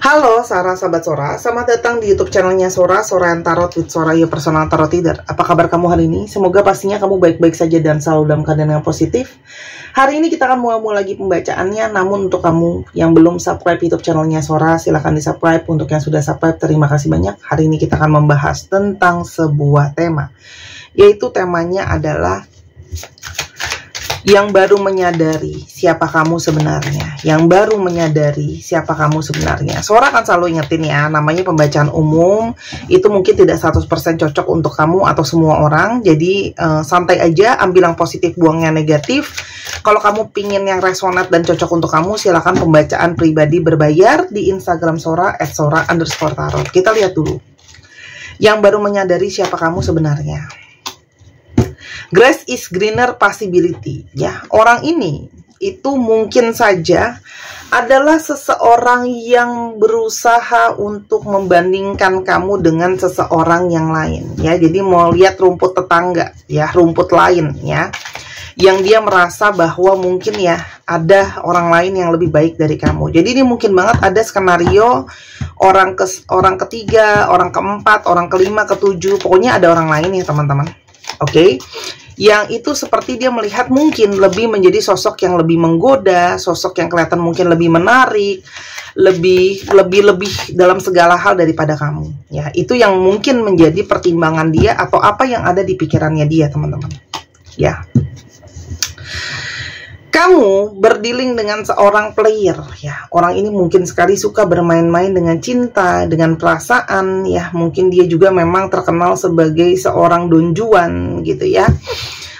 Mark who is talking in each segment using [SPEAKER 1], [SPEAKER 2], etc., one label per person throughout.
[SPEAKER 1] Halo Sarah, sahabat Sora, selamat datang di YouTube channelnya Sora, Sora and Tarot with Sora, your personal tarot reader. Apa kabar kamu hari ini? Semoga pastinya kamu baik-baik saja dan selalu dalam keadaan yang positif. Hari ini kita akan mulai lagi pembacaannya, namun untuk kamu yang belum subscribe YouTube channelnya Sora, silahkan di subscribe. Untuk yang sudah subscribe, terima kasih banyak. Hari ini kita akan membahas tentang sebuah tema, yaitu temanya adalah yang baru menyadari siapa kamu sebenarnya. Yang baru menyadari siapa kamu sebenarnya. Sora akan selalu ingetin ya, namanya pembacaan umum. Itu mungkin tidak 100% cocok untuk kamu atau semua orang. Jadi santai aja, ambil yang positif, buang yang negatif. Kalau kamu pingin yang resonate dan cocok untuk kamu, silakan pembacaan pribadi berbayar di Instagram Sora @sora_tarot. Kita lihat dulu. Yang baru menyadari siapa kamu sebenarnya. Grass is greener possibility, ya. Orang ini itu mungkin saja adalah seseorang yang berusaha untuk membandingkan kamu dengan seseorang yang lain, ya. Jadi mau lihat rumput tetangga, ya, rumput lain, ya. Yang dia merasa bahwa mungkin ya ada orang lain yang lebih baik dari kamu. Jadi ini mungkin banget ada skenario orang ketiga, orang keempat, orang kelima, ketujuh, pokoknya ada orang lain ya teman-teman. Oke, yang itu seperti dia melihat mungkin lebih menjadi sosok yang lebih menggoda, sosok yang kelihatan mungkin lebih menarik, lebih dalam segala hal daripada kamu. Ya, itu yang mungkin menjadi pertimbangan dia atau apa yang ada di pikirannya dia, teman-teman. Ya. Kamu berdealing dengan seorang player, ya. Orang ini mungkin sekali suka bermain-main dengan cinta, dengan perasaan, ya. Mungkin dia juga memang terkenal sebagai seorang Don Juan, gitu ya.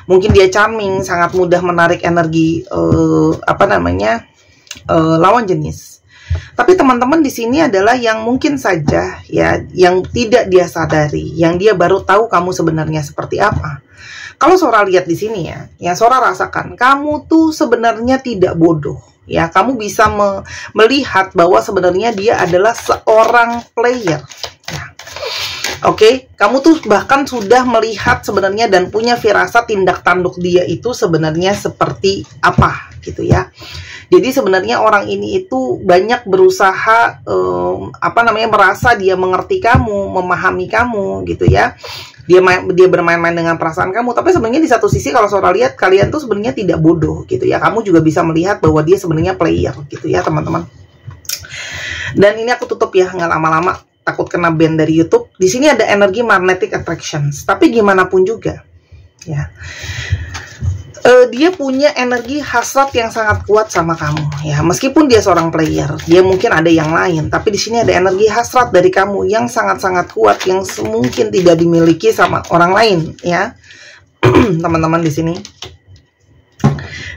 [SPEAKER 1] Mungkin dia charming, sangat mudah menarik energi lawan jenis. Tapi teman-teman di sini adalah yang mungkin saja, ya, yang tidak dia sadari, yang dia baru tahu kamu sebenarnya seperti apa. Kalau Sora lihat di sini ya, yang Sora rasakan, kamu tuh sebenarnya tidak bodoh. Ya, kamu bisa melihat bahwa sebenarnya dia adalah seorang player. Ya. Oke, kamu tuh bahkan sudah melihat sebenarnya dan punya firasat tindak tanduk dia itu sebenarnya seperti apa, gitu ya. Jadi sebenarnya orang ini itu banyak berusaha merasa dia mengerti kamu, memahami kamu, gitu ya. Dia bermain-main dengan perasaan kamu, tapi sebenarnya di satu sisi kalau Sora lihat kalian tuh sebenarnya tidak bodoh, gitu ya. Kamu juga bisa melihat bahwa dia sebenarnya player, gitu ya teman-teman. Dan ini aku tutup ya, nggak lama-lama takut kena ban dari YouTube. Di sini ada energi magnetic attractions, tapi gimana pun juga, ya. Dia punya energi hasrat yang sangat kuat sama kamu, ya. Meskipun dia seorang player, dia mungkin ada yang lain, tapi di sini ada energi hasrat dari kamu yang sangat-sangat kuat, yang mungkin tidak dimiliki sama orang lain, ya, teman-teman di sini.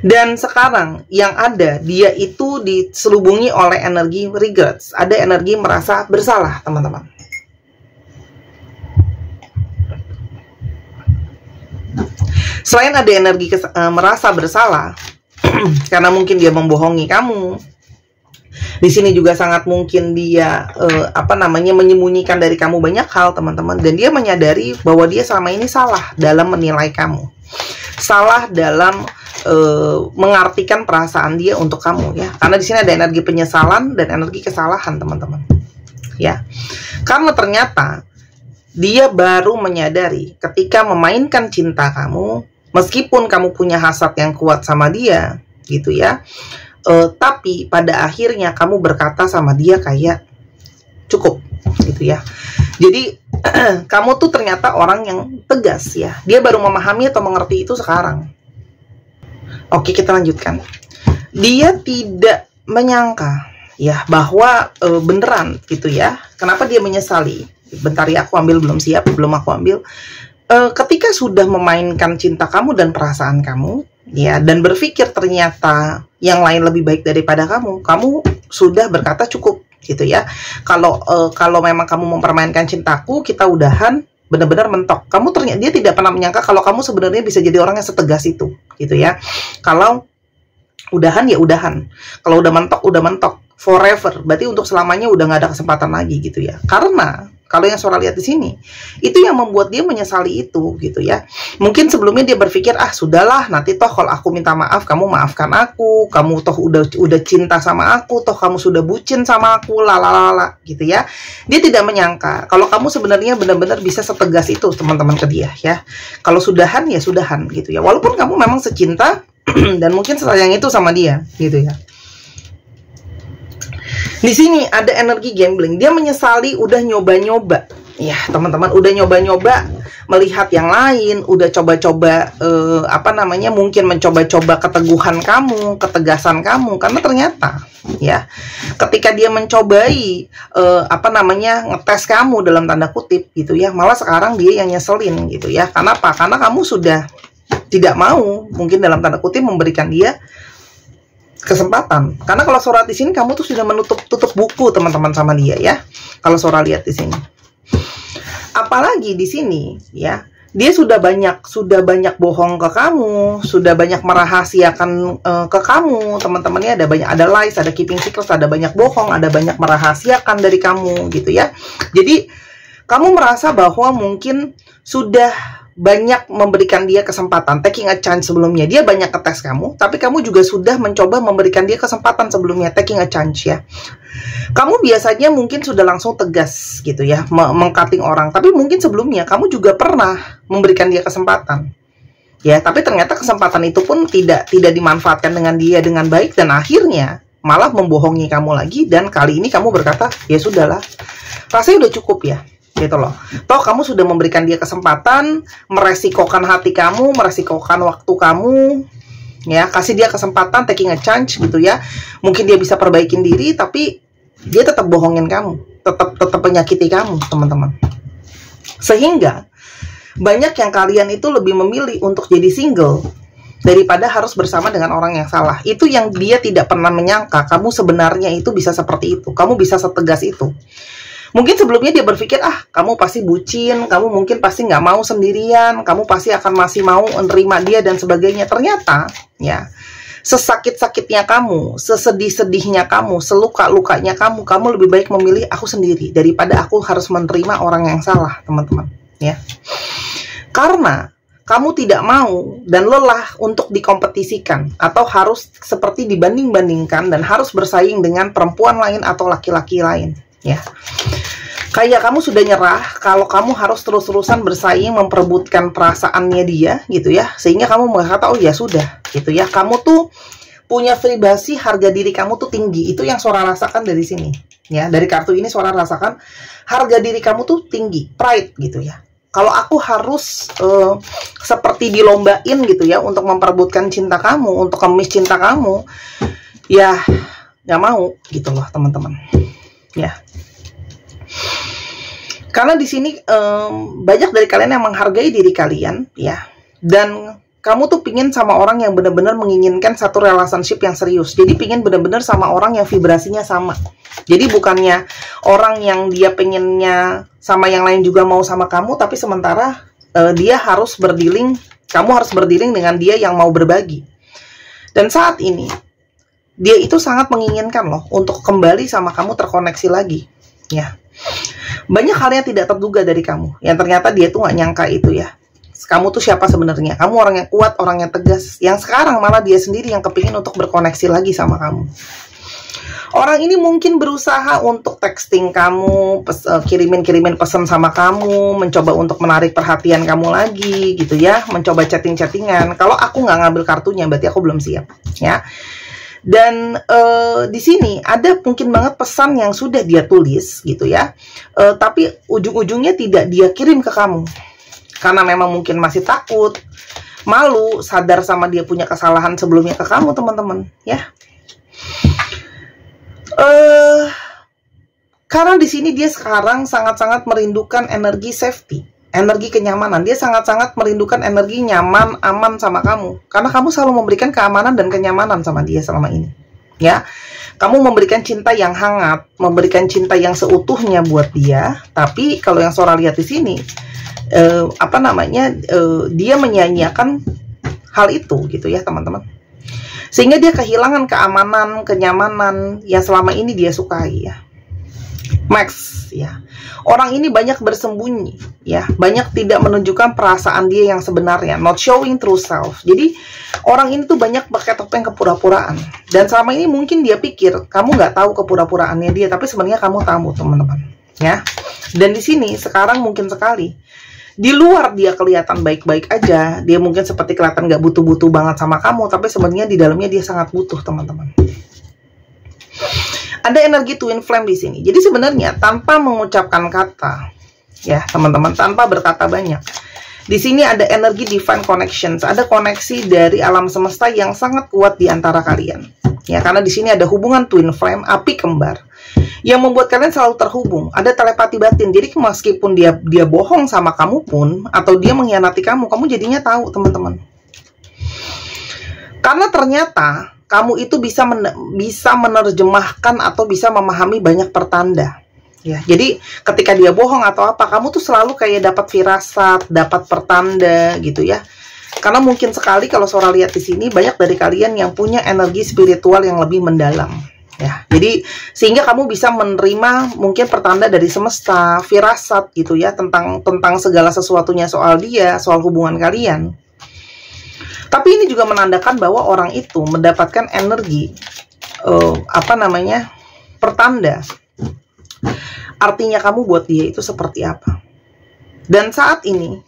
[SPEAKER 1] Dan sekarang yang ada, dia itu diselubungi oleh energi regrets, ada energi merasa bersalah, teman-teman. Selain ada energi merasa bersalah karena mungkin dia membohongi kamu, di sini juga sangat mungkin dia menyembunyikan dari kamu banyak hal, teman-teman. Dan dia menyadari bahwa dia selama ini salah dalam menilai kamu, salah dalam mengartikan perasaan dia untuk kamu, ya. Karena di sini ada energi penyesalan dan energi kesalahan, teman-teman. Ya, karena ternyata dia baru menyadari ketika memainkan cinta kamu, meskipun kamu punya hasrat yang kuat sama dia, gitu ya, tapi pada akhirnya kamu berkata sama dia kayak cukup, gitu ya. Jadi kamu tuh ternyata orang yang tegas, ya. Dia baru memahami atau mengerti itu sekarang. Oke, kita lanjutkan. Dia tidak menyangka, ya, bahwa beneran, gitu ya. Kenapa dia menyesali? Bentar ya, aku ambil, belum siap, belum aku ambil. Ketika sudah memainkan cinta kamu dan perasaan kamu, ya, dan berpikir ternyata yang lain lebih baik daripada kamu sudah berkata cukup, gitu ya. Kalau memang kamu mempermainkan cintaku, kita udahan, benar-benar mentok. Dia tidak pernah menyangka kalau kamu sebenarnya bisa jadi orang yang setegas itu, gitu ya. Kalau udahan ya udahan, kalau udah mentok forever, berarti untuk selamanya udah nggak ada kesempatan lagi, gitu ya. Karena Kalau yang Sora lihat di sini, itu yang membuat dia menyesali itu gitu ya. Mungkin sebelumnya dia berpikir, ah sudahlah, nanti toh kalau aku minta maaf, kamu maafkan aku, kamu toh udah cinta sama aku, toh kamu sudah bucin sama aku, lalalala gitu ya. Dia tidak menyangka kalau kamu sebenarnya benar-benar bisa setegas itu teman-teman ke dia ya. Kalau sudahan ya sudahan gitu ya. Walaupun kamu memang secinta dan mungkin sayang itu sama dia gitu ya. Di sini ada energi gambling. Dia menyesali udah nyoba-nyoba. Ya, teman-teman, udah nyoba-nyoba melihat yang lain, udah coba-coba mungkin mencoba-coba keteguhan kamu, ketegasan kamu, karena ternyata ya, ketika dia mencobai ngetes kamu dalam tanda kutip gitu ya, malah sekarang dia yang nyeselin gitu ya. Kenapa? Karena kamu sudah tidak mau mungkin dalam tanda kutip memberikan dia kesempatan. Karena kalau Sora di sini kamu tuh sudah tutup buku teman-teman sama dia ya. Kalau Sora lihat di sini. Apalagi di sini ya, dia sudah banyak bohong ke kamu, sudah banyak merahasiakan ke kamu, teman-teman ya. Ada lies, ada keeping secrets, ada banyak bohong, ada banyak merahasiakan dari kamu gitu ya. Jadi kamu merasa bahwa mungkin sudah banyak memberikan dia kesempatan, taking a chance sebelumnya. Dia banyak ngetes kamu, tapi kamu juga sudah mencoba memberikan dia kesempatan sebelumnya, taking a chance ya. Kamu biasanya mungkin sudah langsung tegas gitu ya, mengcutting orang, tapi mungkin sebelumnya kamu juga pernah memberikan dia kesempatan. Ya, tapi ternyata kesempatan itu pun tidak dimanfaatkan dengan dia dengan baik, dan akhirnya malah membohongi kamu lagi, dan kali ini kamu berkata, ya sudahlah, rasanya udah cukup ya. Gitu loh. Toh kamu sudah memberikan dia kesempatan, meresikokan hati kamu, meresikokan waktu kamu, ya, kasih dia kesempatan, taking a chance gitu ya. Mungkin dia bisa perbaikin diri, tapi dia tetap bohongin kamu, tetap menyakiti kamu, teman-teman. Sehingga banyak yang kalian itu lebih memilih untuk jadi single daripada harus bersama dengan orang yang salah. Itu yang dia tidak pernah menyangka, kamu sebenarnya itu bisa seperti itu, kamu bisa setegas itu. Mungkin sebelumnya dia berpikir, ah kamu pasti bucin, kamu mungkin pasti nggak mau sendirian, kamu pasti akan masih mau menerima dia dan sebagainya. Ternyata ya, sesakit-sakitnya kamu, sesedih-sedihnya kamu, seluka-lukanya kamu lebih baik memilih aku sendiri daripada aku harus menerima orang yang salah, teman-teman ya. Karena kamu tidak mau dan lelah untuk dikompetisikan atau harus seperti dibanding-bandingkan dan harus bersaing dengan perempuan lain atau laki-laki lain ya. Kayak kamu sudah nyerah kalau kamu harus terus-terusan bersaing memperebutkan perasaannya dia gitu ya, sehingga kamu berkata, oh ya sudah gitu ya, kamu tuh punya privasi, harga diri kamu tuh tinggi. Itu yang Sora rasakan dari sini ya. Dari kartu ini Sora rasakan harga diri kamu tuh tinggi, pride gitu ya. Kalau aku harus seperti dilombain gitu ya untuk memperebutkan cinta kamu, untuk ngemis cinta kamu, ya nggak mau gitu loh teman-teman ya. Karena di sini banyak dari kalian yang menghargai diri kalian ya, dan kamu tuh pingin sama orang yang benar-benar menginginkan satu relationship yang serius. Jadi pingin benar-benar sama orang yang vibrasinya sama. Jadi bukannya orang yang dia pengennya sama yang lain juga mau sama kamu, tapi sementara dia harus berdealing, kamu harus berdealing dengan dia yang mau berbagi. Dan saat ini dia itu sangat menginginkan loh untuk kembali sama kamu, terkoneksi lagi ya. Banyak hal yang tidak terduga dari kamu, yang ternyata dia tuh gak nyangka itu ya. Kamu tuh siapa sebenarnya? Kamu orang yang kuat, orang yang tegas, yang sekarang malah dia sendiri yang kepingin untuk berkoneksi lagi sama kamu. Orang ini mungkin berusaha untuk texting kamu, kirimin pesan sama kamu, mencoba untuk menarik perhatian kamu lagi gitu ya, mencoba chatting-chattingan. Kalau aku nggak ngambil kartunya, berarti aku belum siap ya. Dan di sini ada mungkin banget pesan yang sudah dia tulis gitu ya, tapi ujung-ujungnya tidak dia kirim ke kamu karena memang mungkin masih takut, malu, sadar sama dia punya kesalahan sebelumnya ke kamu, teman-teman ya. Karena di sini dia sekarang sangat-sangat merindukan energi safety, energi kenyamanan. Dia sangat-sangat merindukan energi nyaman, aman sama kamu. Karena kamu selalu memberikan keamanan dan kenyamanan sama dia selama ini. Ya, kamu memberikan cinta yang hangat, memberikan cinta yang seutuhnya buat dia. Tapi kalau yang Sora lihat di sini, dia menyanyiakan hal itu gitu ya, teman-teman. Sehingga dia kehilangan keamanan, kenyamanan yang selama ini dia sukai ya. Max, ya. Orang ini banyak bersembunyi, ya. Banyak tidak menunjukkan perasaan dia yang sebenarnya, not showing true self. Jadi orang ini tuh banyak pakai topeng kepura-puraan. Dan selama ini mungkin dia pikir kamu nggak tahu kepura-puraannya dia, tapi sebenarnya kamu tahu, teman-teman, ya. Dan di sini sekarang mungkin sekali di luar dia kelihatan baik-baik aja, dia mungkin seperti kelihatan nggak butuh-butuh banget sama kamu, tapi sebenarnya di dalamnya dia sangat butuh, teman-teman. Ada energi twin flame di sini. Jadi sebenarnya tanpa mengucapkan kata, ya teman-teman, tanpa berkata banyak, di sini ada energi divine connections, ada koneksi dari alam semesta yang sangat kuat di antara kalian. Ya, karena di sini ada hubungan twin flame, api kembar, yang membuat kalian selalu terhubung. Ada telepati batin. Jadi meskipun dia bohong sama kamu pun, atau dia mengkhianati kamu jadinya tahu, teman-teman. Karena ternyata kamu itu bisa menerjemahkan atau bisa memahami banyak pertanda. Ya, jadi ketika dia bohong atau apa, kamu tuh selalu kayak dapat firasat, dapat pertanda gitu ya. Karena mungkin sekali kalau Sora lihat di sini banyak dari kalian yang punya energi spiritual yang lebih mendalam. Ya, jadi sehingga kamu bisa menerima mungkin pertanda dari semesta, firasat gitu ya, tentang segala sesuatunya soal dia, soal hubungan kalian. Tapi ini juga menandakan bahwa orang itu mendapatkan energi pertanda. Artinya kamu buat dia itu seperti apa. Dan saat ini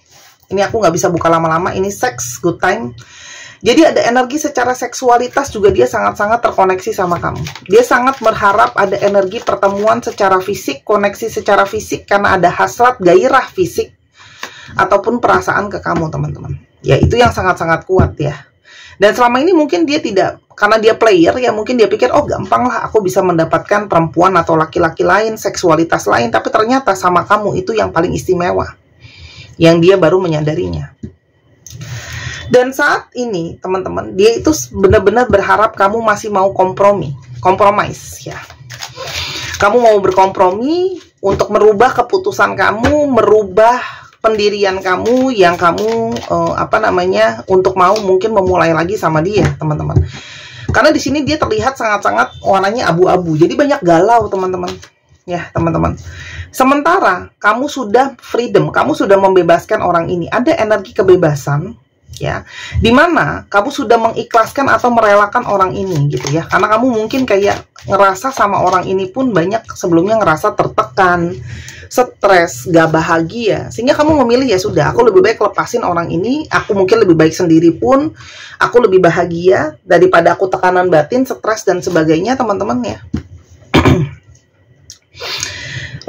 [SPEAKER 1] aku nggak bisa buka lama-lama, ini sex good time. Jadi ada energi secara seksualitas juga dia sangat-sangat terkoneksi sama kamu. Dia sangat berharap ada energi pertemuan secara fisik, koneksi secara fisik, karena ada hasrat, gairah fisik, ataupun perasaan ke kamu, teman-teman. Ya, itu yang sangat-sangat kuat ya. Dan selama ini mungkin dia tidak, karena dia player ya, mungkin dia pikir, oh gampang lah aku bisa mendapatkan perempuan atau laki-laki lain, seksualitas lain. Tapi ternyata sama kamu itu yang paling istimewa, yang dia baru menyadarinya. Dan saat ini teman-teman, dia itu benar-benar berharap kamu masih mau kompromis ya. Kamu mau berkompromi untuk merubah keputusan kamu, merubah pendirian kamu yang kamu untuk mau mungkin memulai lagi sama dia, teman-teman. Karena di sini dia terlihat sangat-sangat warnanya abu-abu. Jadi banyak galau, teman-teman. Ya, teman-teman. Sementara kamu sudah freedom, kamu sudah membebaskan orang ini. Ada energi kebebasan, ya. Dimana kamu sudah mengikhlaskan atau merelakan orang ini gitu ya. Karena kamu mungkin kayak ngerasa sama orang ini pun banyak sebelumnya ngerasa tertekan, stres, gak bahagia, sehingga kamu memilih ya sudah, aku lebih baik lepasin orang ini, aku mungkin lebih baik sendiri pun, aku lebih bahagia daripada aku tekanan batin, stres dan sebagainya, teman-teman ya.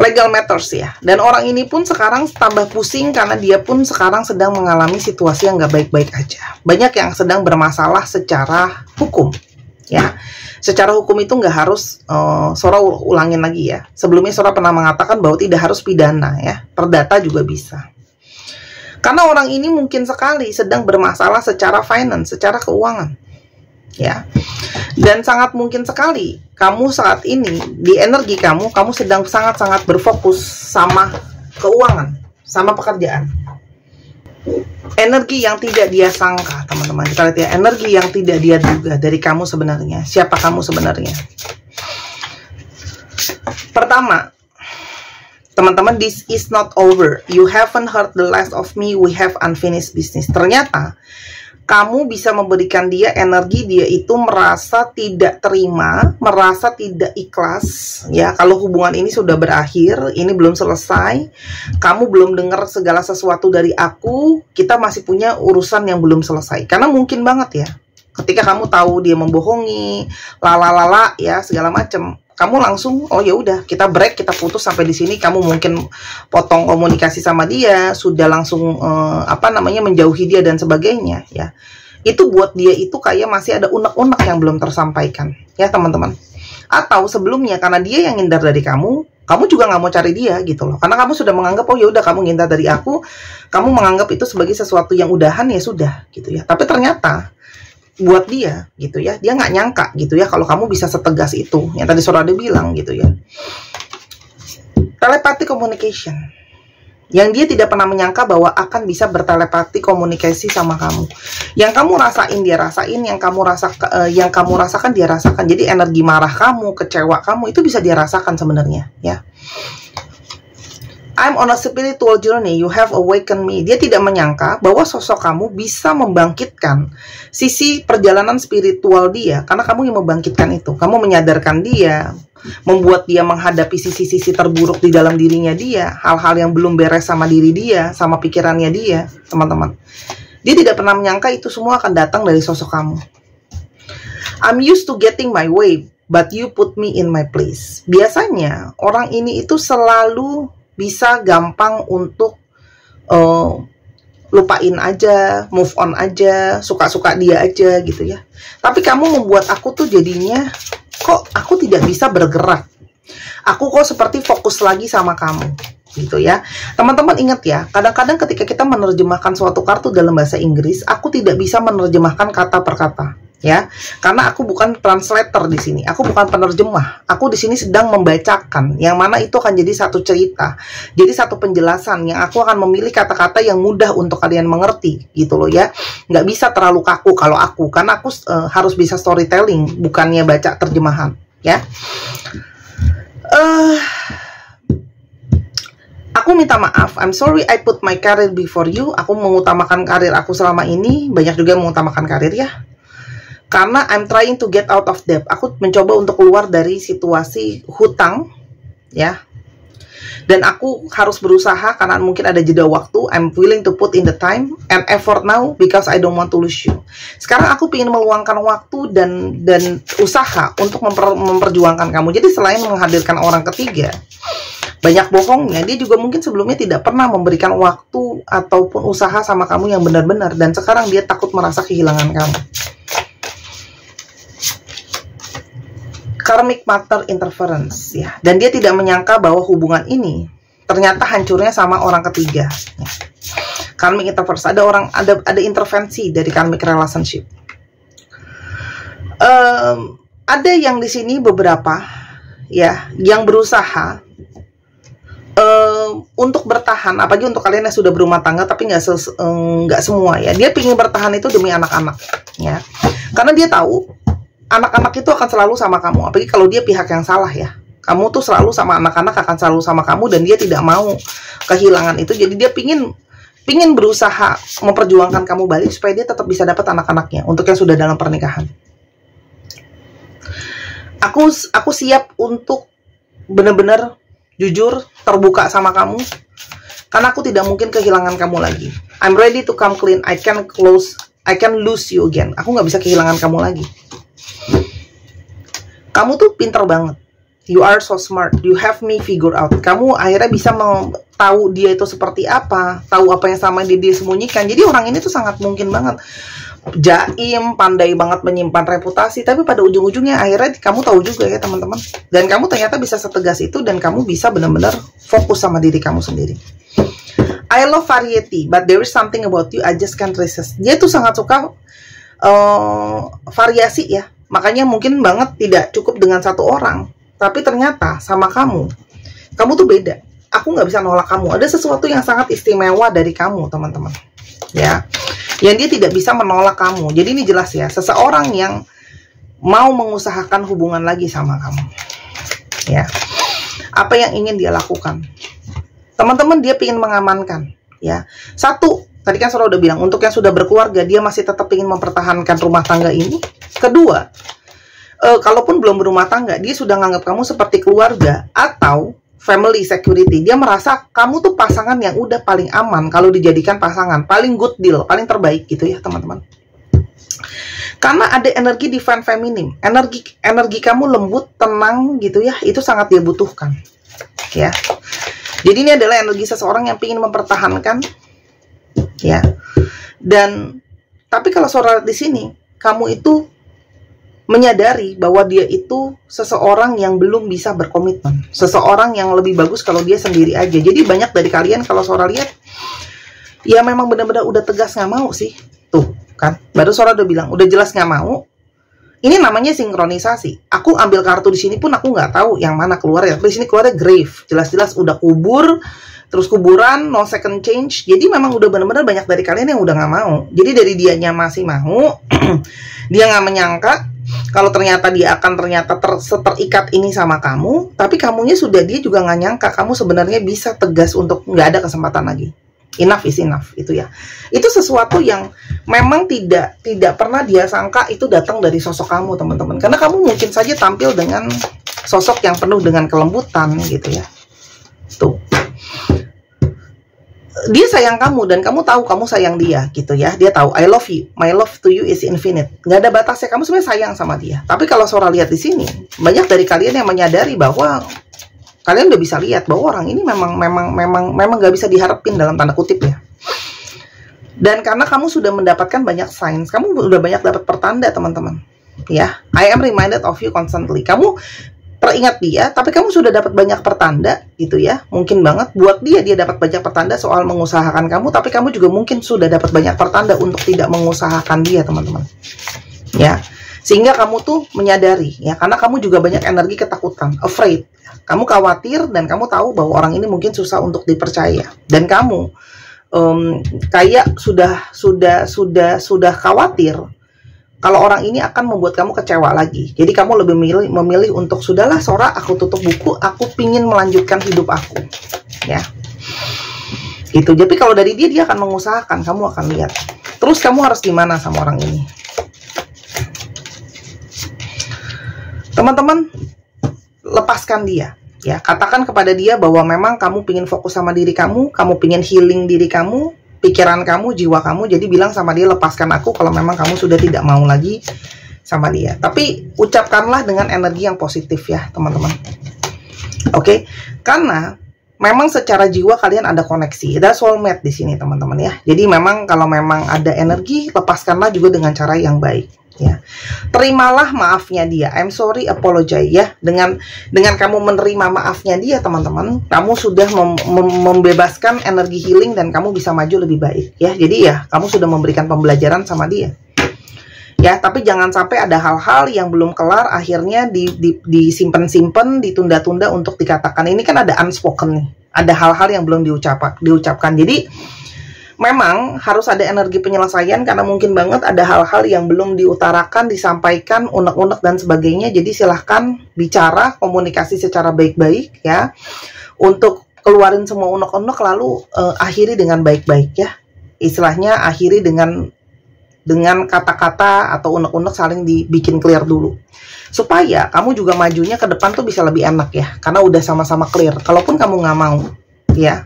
[SPEAKER 1] Legal matters ya. Dan orang ini pun sekarang tambah pusing karena dia pun sekarang sedang mengalami situasi yang gak baik-baik aja. Banyak yang sedang bermasalah secara hukum ya. Secara hukum itu nggak harus, Sora ulangin lagi ya. Sebelumnya Sora pernah mengatakan bahwa tidak harus pidana ya, perdata juga bisa. Karena orang ini mungkin sekali sedang bermasalah secara finance, secara keuangan, ya. Dan sangat mungkin sekali kamu saat ini di energi kamu sedang sangat-sangat berfokus sama keuangan, sama pekerjaan. Energi yang tidak dia sangka, teman-teman. Kita lihat ya, energi yang tidak dia duga dari kamu sebenarnya. Siapa kamu sebenarnya? Pertama, teman-teman, this is not over. You haven't heard the last of me. We have unfinished business. Ternyata kamu bisa memberikan dia energi, dia itu merasa tidak terima, merasa tidak ikhlas ya, kalau hubungan ini sudah berakhir, ini belum selesai, kamu belum dengar segala sesuatu dari aku, kita masih punya urusan yang belum selesai. Karena mungkin banget ya, ketika kamu tahu dia membohongi, lalalala ya, segala macam, kamu langsung, oh ya udah, kita break, kita putus sampai di sini. Kamu mungkin potong komunikasi sama dia, sudah langsung menjauhi dia dan sebagainya ya. Itu buat dia itu kayak masih ada unek-unek yang belum tersampaikan ya, teman-teman. Atau sebelumnya karena dia yang ngindar dari kamu juga nggak mau cari dia gitu loh. Karena kamu sudah menganggap, oh ya udah, kamu ngindar dari aku, kamu menganggap itu sebagai sesuatu yang udahan, ya sudah gitu ya. Tapi ternyata buat dia gitu ya, dia nggak nyangka gitu ya kalau kamu bisa setegas itu yang tadi Sora bilang gitu ya. Telepathic communication Yang dia tidak pernah menyangka bahwa akan bisa bertelepati komunikasi sama kamu. Yang kamu rasain dia rasain, yang kamu rasakan dia rasakan. Jadi energi marah kamu, kecewa kamu itu bisa dia rasakan sebenarnya, ya. I'm on a spiritual journey, you have awakened me. Dia tidak menyangka bahwa sosok kamu bisa membangkitkan sisi perjalanan spiritual dia, karena kamu yang membangkitkan itu. Kamu menyadarkan dia, membuat dia menghadapi sisi-sisi terburuk di dalam dirinya dia, hal-hal yang belum beres sama diri dia, sama pikirannya dia, teman-teman. Dia tidak pernah menyangka itu semua akan datang dari sosok kamu. I'm used to getting my way, but you put me in my place. Biasanya orang ini itu selalu bisa gampang untuk lupain aja, move on aja, suka-suka dia aja gitu ya. Tapi kamu membuat aku tuh jadinya, kok aku tidak bisa bergerak. Aku kok seperti fokus lagi sama kamu gitu ya. Teman-teman ingat ya, kadang-kadang ketika kita menerjemahkan suatu kartu dalam bahasa Inggris, aku tidak bisa menerjemahkan kata per kata. Ya, karena aku bukan translator di sini, aku bukan penerjemah, aku di sini sedang membacakan, yang mana itu akan jadi satu cerita, jadi satu penjelasan yang aku akan memilih kata-kata yang mudah untuk kalian mengerti, gitu loh ya, nggak bisa terlalu kaku kalau aku, karena aku harus bisa storytelling, bukannya baca terjemahan, ya. Aku minta maaf, I'm sorry I put my career before you, aku mengutamakan karir aku selama ini, banyak juga mengutamakan karir ya. Karena I'm trying to get out of debt. Aku mencoba untuk keluar dari situasi hutang, ya. Dan aku harus berusaha karena mungkin ada jeda waktu. I'm willing to put in the time and effort now because I don't want to lose you. Sekarang aku ingin meluangkan waktu dan usaha untuk memperjuangkan kamu. Jadi selain menghadirkan orang ketiga, banyak bohongnya, dia juga mungkin sebelumnya tidak pernah memberikan waktu ataupun usaha sama kamu yang benar-benar. Dan sekarang dia takut merasa kehilangan kamu. Karmic matter interference ya, dan dia tidak menyangka bahwa hubungan ini ternyata hancurnya sama orang ketiga. Ya. Karmic interference, ada intervensi dari karmic relationship. Ada yang di sini beberapa ya yang berusaha untuk bertahan, apalagi untuk kalian yang sudah berumah tangga tapi nggak semua ya. Dia ingin bertahan itu demi anak-anak ya, karena dia tahu anak-anak itu akan selalu sama kamu, apalagi kalau dia pihak yang salah ya. Kamu tuh selalu sama anak-anak, akan selalu sama kamu, dan dia tidak mau kehilangan itu. Jadi dia pingin berusaha memperjuangkan kamu balik supaya dia tetap bisa dapat anak-anaknya untuk yang sudah dalam pernikahan. Aku siap untuk benar-benar jujur, terbuka sama kamu, karena aku tidak mungkin kehilangan kamu lagi. I'm ready to come clean. I can lose you again. Aku nggak bisa kehilangan kamu lagi. Kamu tuh pinter banget. You are so smart. You have me figure out. Kamu akhirnya bisa tahu dia itu seperti apa, tahu apa yang sama dia sembunyikan. Jadi orang ini tuh sangat mungkin banget jaim, pandai banget menyimpan reputasi. Tapi pada ujung-ujungnya akhirnya kamu tahu juga ya teman-teman. Dan kamu ternyata bisa setegas itu, dan kamu bisa benar-benar fokus sama diri kamu sendiri. I love variety, but there is something about you I just can't resist. Dia tuh sangat suka variasi ya. Makanya mungkin banget tidak cukup dengan satu orang. Tapi ternyata sama kamu tuh beda. Aku nggak bisa nolak kamu. Ada sesuatu yang sangat istimewa dari kamu, teman-teman. Ya, yang dia tidak bisa menolak kamu. Jadi ini jelas ya, seseorang yang mau mengusahakan hubungan lagi sama kamu. Ya, apa yang ingin dia lakukan? Teman-teman, dia ingin mengamankan. Ya, satu. Tadi kan Sora udah bilang, untuk yang sudah berkeluarga, dia masih tetap ingin mempertahankan rumah tangga ini. Kedua, kalaupun belum berumah tangga, dia sudah menganggap kamu seperti keluarga atau family security. Dia merasa kamu tuh pasangan yang udah paling aman kalau dijadikan pasangan, paling good deal, paling terbaik gitu ya teman-teman. Karena ada energi divine feminine, energi kamu lembut, tenang gitu ya, itu sangat dia butuhkan. Ya, jadi ini adalah energi seseorang yang ingin mempertahankan. Ya, dan tapi kalau Sora di sini, kamu itu menyadari bahwa dia itu seseorang yang belum bisa berkomitmen, seseorang yang lebih bagus kalau dia sendiri aja. Jadi banyak dari kalian kalau Sora lihat, ya memang benar-benar udah tegas nggak mau sih, tuh kan, baru Sora udah bilang, udah jelas nggak mau. Ini namanya sinkronisasi. Aku ambil kartu di sini pun aku nggak tahu yang mana keluar ya. Di sini keluarnya grave, jelas-jelas udah kubur. terus kuburan, no second change. Jadi memang udah bener-bener banyak dari kalian yang udah nggak mau. Jadi dari dianya masih mau, dia nggak menyangka kalau ternyata dia akan ternyata terikat ini sama kamu, tapi kamunya sudah, dia juga nggak nyangka kamu sebenarnya bisa tegas untuk nggak ada kesempatan lagi. Enough is enough, itu ya. Itu sesuatu yang memang tidak pernah dia sangka itu datang dari sosok kamu, teman-teman. Karena kamu mungkin saja tampil dengan sosok yang penuh dengan kelembutan gitu ya. Tuh. Dia sayang kamu dan kamu tahu kamu sayang dia gitu ya. Dia tahu I love you, my love to you is infinite. Nggak ada batasnya, kamu sebenarnya sayang sama dia. Tapi kalau Sora lihat di sini, banyak dari kalian yang menyadari bahwa kalian udah bisa lihat bahwa orang ini memang nggak bisa diharapin dalam tanda kutip ya. Dan karena kamu sudah mendapatkan banyak signs, kamu udah banyak dapat pertanda, teman-teman. Ya, I am reminded of you constantly. Kamu teringat dia, tapi kamu sudah dapat banyak pertanda gitu ya. Mungkin banget buat dia dapat banyak pertanda soal mengusahakan kamu, tapi kamu juga mungkin sudah dapat banyak pertanda untuk tidak mengusahakan dia, teman-teman. Ya. Sehingga kamu tuh menyadari ya, karena kamu juga banyak energi ketakutan, afraid. Kamu khawatir dan kamu tahu bahwa orang ini mungkin susah untuk dipercaya. Dan kamu kayak sudah khawatir kalau orang ini akan membuat kamu kecewa lagi. Jadi kamu lebih memilih untuk sudahlah Sora, aku tutup buku, aku pingin melanjutkan hidup aku. Ya. Itu. Jadi kalau dari dia akan mengusahakan, kamu akan lihat. Terus kamu harus gimana sama orang ini? Teman-teman, lepaskan dia ya, katakan kepada dia bahwa memang kamu pingin fokus sama diri kamu pingin healing diri kamu, pikiran kamu, jiwa kamu. Jadi bilang sama dia, lepaskan aku kalau memang kamu sudah tidak mau lagi sama dia. Tapi ucapkanlah dengan energi yang positif ya, teman-teman. Oke? Karena memang secara jiwa kalian ada koneksi, ada soulmate di sini, teman-teman ya. Jadi memang kalau memang ada energi, lepaskanlah juga dengan cara yang baik. Ya, terimalah maafnya dia. I'm sorry, apologize ya. Dengan kamu menerima maafnya dia, teman-teman, kamu sudah membebaskan energi healing dan kamu bisa maju lebih baik ya. Jadi ya, kamu sudah memberikan pembelajaran sama dia. Ya, tapi jangan sampai ada hal-hal yang belum kelar akhirnya disimpan-simpan, ditunda-tunda untuk dikatakan. Ini kan ada unspoken nih. Ada hal-hal yang belum diucapkan. Jadi memang harus ada energi penyelesaian karena mungkin banget ada hal-hal yang belum diutarakan, disampaikan, unek-unek dan sebagainya. Jadi silahkan bicara, komunikasi secara baik-baik ya, untuk keluarin semua unek-unek lalu akhiri dengan baik-baik ya. Istilahnya akhiri dengan kata-kata atau unek-unek saling dibikin clear dulu. Supaya kamu juga majunya ke depan tuh bisa lebih enak ya, karena udah sama-sama clear. Kalaupun kamu nggak mau ya,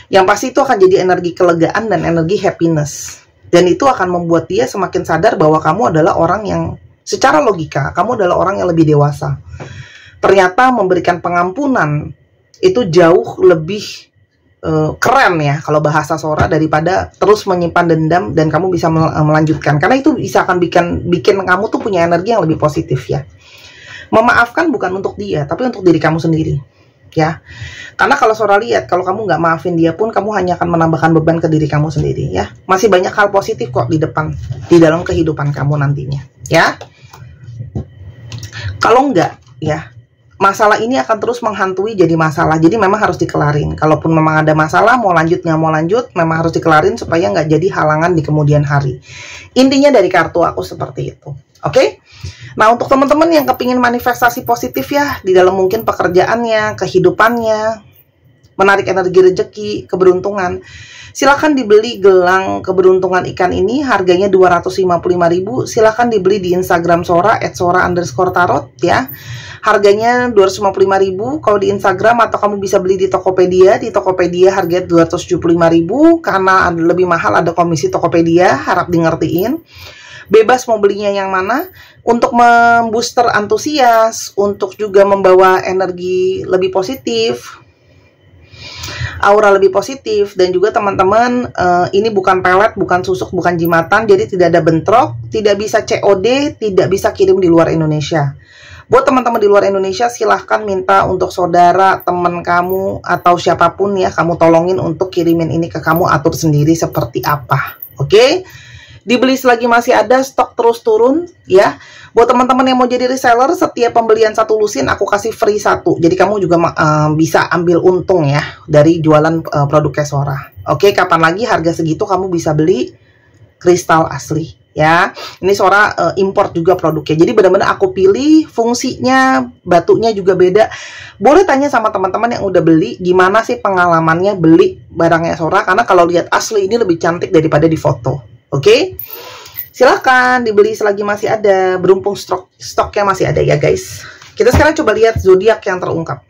[SPEAKER 1] yang pasti itu akan jadi energi kelegaan dan energi happiness. Dan itu akan membuat dia semakin sadar bahwa kamu adalah orang yang secara logika, kamu adalah orang yang lebih dewasa. Ternyata memberikan pengampunan itu jauh lebih keren ya, kalau bahasa Sora, daripada terus menyimpan dendam dan kamu bisa melanjutkan. Karena itu bisa akan bikin kamu tuh punya energi yang lebih positif ya. Memaafkan bukan untuk dia, tapi untuk diri kamu sendiri. Ya, karena kalau Sora lihat, kalau kamu nggak maafin dia pun, kamu hanya akan menambahkan beban ke diri kamu sendiri ya. Masih banyak hal positif kok di depan, di dalam kehidupan kamu nantinya ya. Kalau enggak ya, masalah ini akan terus menghantui jadi masalah. Jadi memang harus dikelarin. Kalaupun memang ada masalah, mau lanjut nggak mau lanjut, memang harus dikelarin supaya nggak jadi halangan di kemudian hari. Intinya dari kartu aku seperti itu. Oke? Nah, untuk teman-teman yang kepingin manifestasi positif ya, di dalam mungkin pekerjaannya, kehidupannya, menarik energi rezeki, keberuntungan, silakan dibeli gelang keberuntungan ikan ini. Harganya 255.000. Silakan dibeli di Instagram Sora @sora_tarot ya. Harganya 255.000 kalau di Instagram, atau kamu bisa beli di Tokopedia. Di Tokopedia harganya 275.000 karena lebih mahal, ada komisi Tokopedia, harap di ngertiin. Bebas mau belinya yang mana, untuk membooster antusias, untuk juga membawa energi lebih positif, aura lebih positif. Dan juga teman-teman, ini bukan pelet, bukan susuk, bukan jimatan, jadi tidak ada bentrok, tidak bisa COD, tidak bisa kirim di luar Indonesia. Buat teman-teman di luar Indonesia, silahkan minta untuk saudara, teman kamu, atau siapapun ya, kamu tolongin untuk kirimin ini ke kamu, atur sendiri seperti apa. Oke? Dibeli selagi masih ada, stok terus turun ya. Buat teman-teman yang mau jadi reseller, setiap pembelian 1 lusin aku kasih free 1. Jadi kamu juga bisa ambil untung ya dari jualan produk Kesora. Oke, kapan lagi harga segitu kamu bisa beli kristal asli ya. Ini Sora import juga produknya. Jadi benar-benar aku pilih, fungsinya, batunya juga beda. Boleh tanya sama teman-teman yang udah beli, gimana sih pengalamannya beli barangnya Sora, karena kalau lihat asli ini lebih cantik daripada di foto. Oke, silahkan dibeli selagi masih ada, berhubung stoknya masih ada ya guys. Kita sekarang coba lihat zodiak yang terungkap.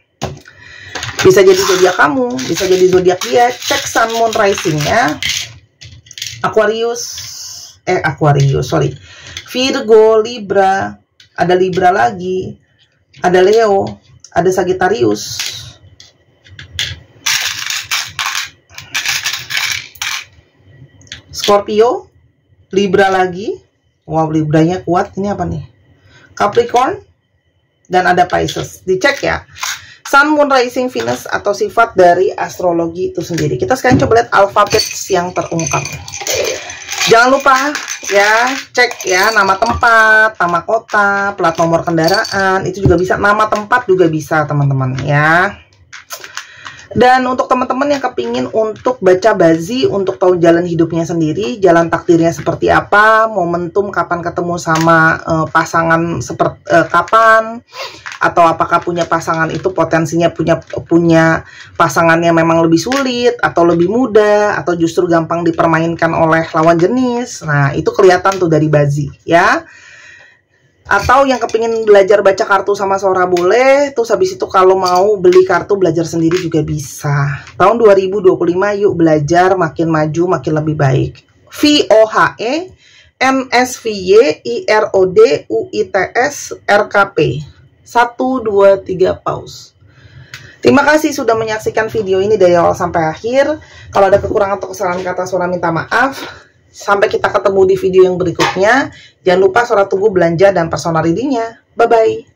[SPEAKER 1] Bisa jadi zodiak kamu, bisa jadi zodiak dia. Cek Sun Moon Rising-nya. Virgo, Libra, ada Libra lagi, ada Leo, ada Sagittarius, Scorpio, Libra lagi. Wow, Libranya kuat. Ini apa nih? Capricorn, dan ada Pisces. Dicek ya. Sun, Moon, Rising, Venus atau sifat dari astrologi itu sendiri. Kita sekarang coba lihat alfabet yang terungkap. Jangan lupa ya, cek ya nama tempat, nama kota, plat nomor kendaraan, itu juga bisa. Nama tempat juga bisa teman-teman ya. Dan untuk teman-teman yang kepingin untuk baca bazi, untuk tahu jalan hidupnya sendiri, jalan takdirnya seperti apa, momentum kapan ketemu sama pasangan seperti kapan, atau apakah punya pasangan itu potensinya punya pasangannya memang lebih sulit atau lebih mudah atau justru gampang dipermainkan oleh lawan jenis. Nah, itu kelihatan tuh dari bazi ya. Atau yang kepingin belajar baca kartu sama Sora boleh. Terus habis itu kalau mau beli kartu belajar sendiri juga bisa. Tahun 2025 yuk belajar makin maju, makin lebih baik. VOHE NSVYIRODUITS RKP 1, 2, 3 pause. Terima kasih sudah menyaksikan video ini dari awal sampai akhir. Kalau ada kekurangan atau kesalahan kata, Sora minta maaf. Sampai kita ketemu di video yang berikutnya. Jangan lupa Sora tunggu belanja dan personal reading-nya. Bye-bye.